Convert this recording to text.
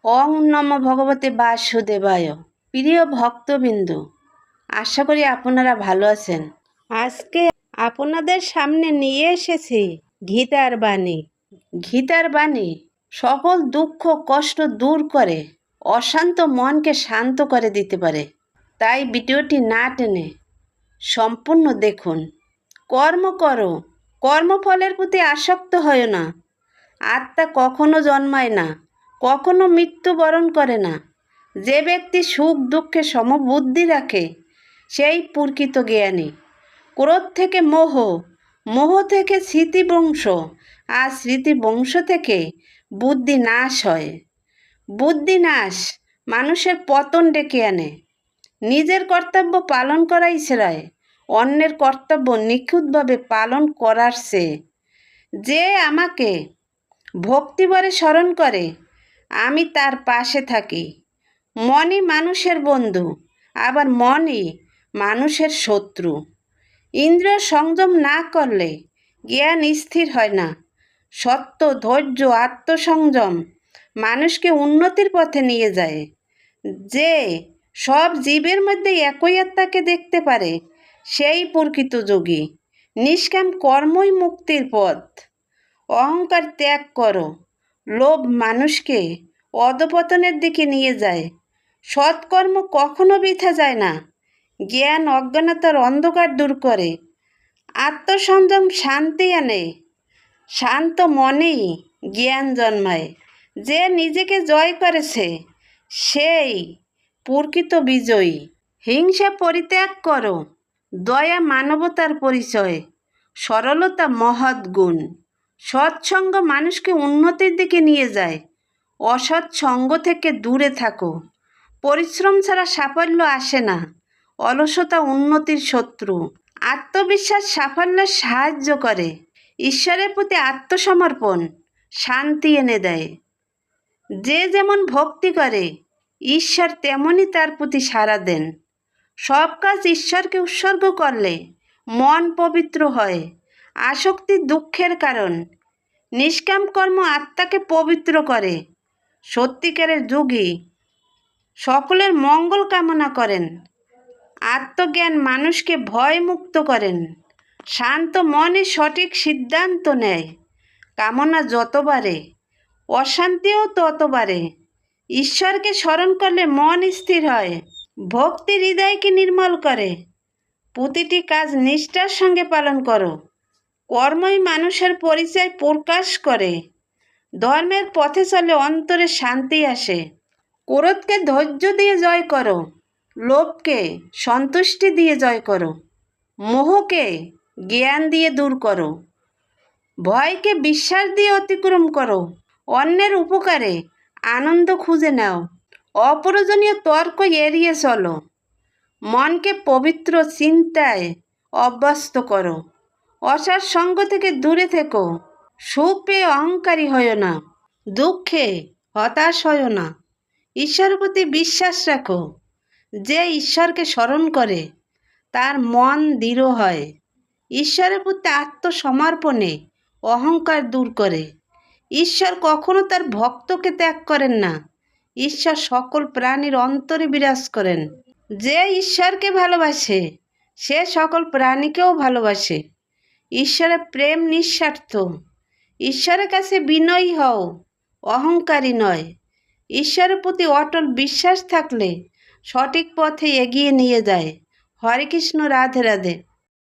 ওং নম ভগবতে বাসুদেবায়। প্রিয় ভক্তবিন্দু, আশা করি আপনারা ভালো আছেন। আজকে আপনাদের সামনে নিয়ে এসেছি গীতার বাণী। গীতার বাণী সকল দুঃখ কষ্ট দূর করে, অশান্ত মনকে শান্ত করে দিতে পারে। তাই ভিডিওটি না টেনে সম্পূর্ণ দেখুন। কর্ম করো, কর্মফলের প্রতি আসক্ত হয় না। আত্মা কখনো জন্মায় না, কখনো মৃত্যুবরণ করে না। যে ব্যক্তি সুখ দুঃখে সমবুদ্ধি রাখে সেই প্রকৃত জ্ঞানী। ক্রোধ থেকে মোহ, মোহ থেকে স্মৃতিবংশ, আর স্মৃতিবংশ থেকে বুদ্ধি নাশ হয়। বুদ্ধি নাশ মানুষের পতন ডেকে আনে। নিজের কর্তব্য পালন করাই শ্রেয় অন্যের কর্তব্য নিখুঁতভাবে পালন করার চেয়ে। যে আমাকে ভক্তিভরে স্মরণ করে আমি তার পাশে থাকি। মনই মানুষের বন্ধু, আবার মনই মানুষের শত্রু। ইন্দ্রিয় সংযম না করলে জ্ঞান স্থির হয় না। সত্য, ধৈর্য, আত্মসংযম মানুষকে উন্নতির পথে নিয়ে যায়। যে সব জীবের মধ্যে একই আত্মাকে দেখতে পারে সেই প্রকৃত যোগী। নিষ্কাম কর্মই মুক্তির পথ। অহংকার ত্যাগ করো। লোভ মানুষকে অধপতনের দিকে নিয়ে যায়। সৎকর্ম কখনো বৃথা যায় না। জ্ঞান অজ্ঞানতার অন্ধকার দূর করে। আত্মসংযম শান্তি আনে। শান্ত মনেই জ্ঞান জন্মায়। যে নিজেকে জয় করেছে সেই প্রকৃত বিজয়ী। হিংসা পরিত্যাগ করো। দয়া মানবতার পরিচয়। সরলতা মহৎ গুণ। সৎসঙ্গ মানুষকে উন্নতির দিকে নিয়ে যায়। অসৎ সঙ্গ থেকে দূরে থাকো। পরিশ্রম ছাড়া সাফল্য আসে না। অলসতা উন্নতির শত্রু। আত্মবিশ্বাস সাফল্যে সাহায্য করে। ঈশ্বরের প্রতি আত্মসমর্পণ শান্তি এনে দেয়। যে যেমন ভক্তি করে ঈশ্বর তেমনই তার প্রতি সাড়া দেন। সব কাজ ঈশ্বরকে উৎসর্গ করলে মন পবিত্র হয়। আসক্তি দুঃখের কারণ। নিষ্কাম কর্ম আত্মাকে পবিত্র করে। সত্যিকারের যোগী সকলের মঙ্গল কামনা করেন। আত্মজ্ঞান মানুষকে ভয়মুক্ত করেন। শান্ত মনে সঠিক সিদ্ধান্ত নেয়। কামনা যত বাড়ে অশান্তিও তত বাড়ে। ঈশ্বরকে স্মরণ করলে মন স্থির হয়। ভক্তি হৃদয়কে নির্মল করে। প্রতিটি কাজ নিষ্ঠার সঙ্গে পালন করো। কর্মই মানুষের পরিচয় প্রকাশ করে। ধর্মের পথে চলে অন্তরে শান্তি আসে। ক্রোধকে ধৈর্য দিয়ে জয় করো। লোভকে সন্তুষ্টি দিয়ে জয় করো। মোহকে জ্ঞান দিয়ে দূর করো। ভয়কে বিশ্বাস দিয়ে অতিক্রম করো। অন্যের উপকারে আনন্দ খুঁজে নাও। অপ্রয়োজনীয় তর্ক এড়িয়ে চলো। মনকে পবিত্র চিন্তায় অভ্যস্ত করো। অসৎ সঙ্গ থেকে দূরে থেকো। সুখ পেয়ে অহংকারী হয় না। দুঃখে হতাশ হয় না। ঈশ্বরের প্রতি বিশ্বাস রাখো। যে ঈশ্বরকে স্মরণ করে তার মন দৃঢ় হয়। ঈশ্বরের প্রতি আত্মসমর্পণে অহংকার দূর করে। ঈশ্বর কখনো তার ভক্তকে ত্যাগ করেন না। ঈশ্বর সকল প্রাণীর অন্তরে বিরাজ করেন। যে ঈশ্বরকে ভালোবাসে সে সকল প্রাণীকেও ভালোবাসে। ঈশ্বরের প্রেম নিঃস্বার্থ। ঈশ্বরের কাছে বিনয়ী হও, অহংকারী নয়। ঈশ্বরের প্রতি অটল বিশ্বাস থাকলে সঠিক পথে এগিয়ে নিয়ে যায়। হরে কৃষ্ণ, রাধে রাধে।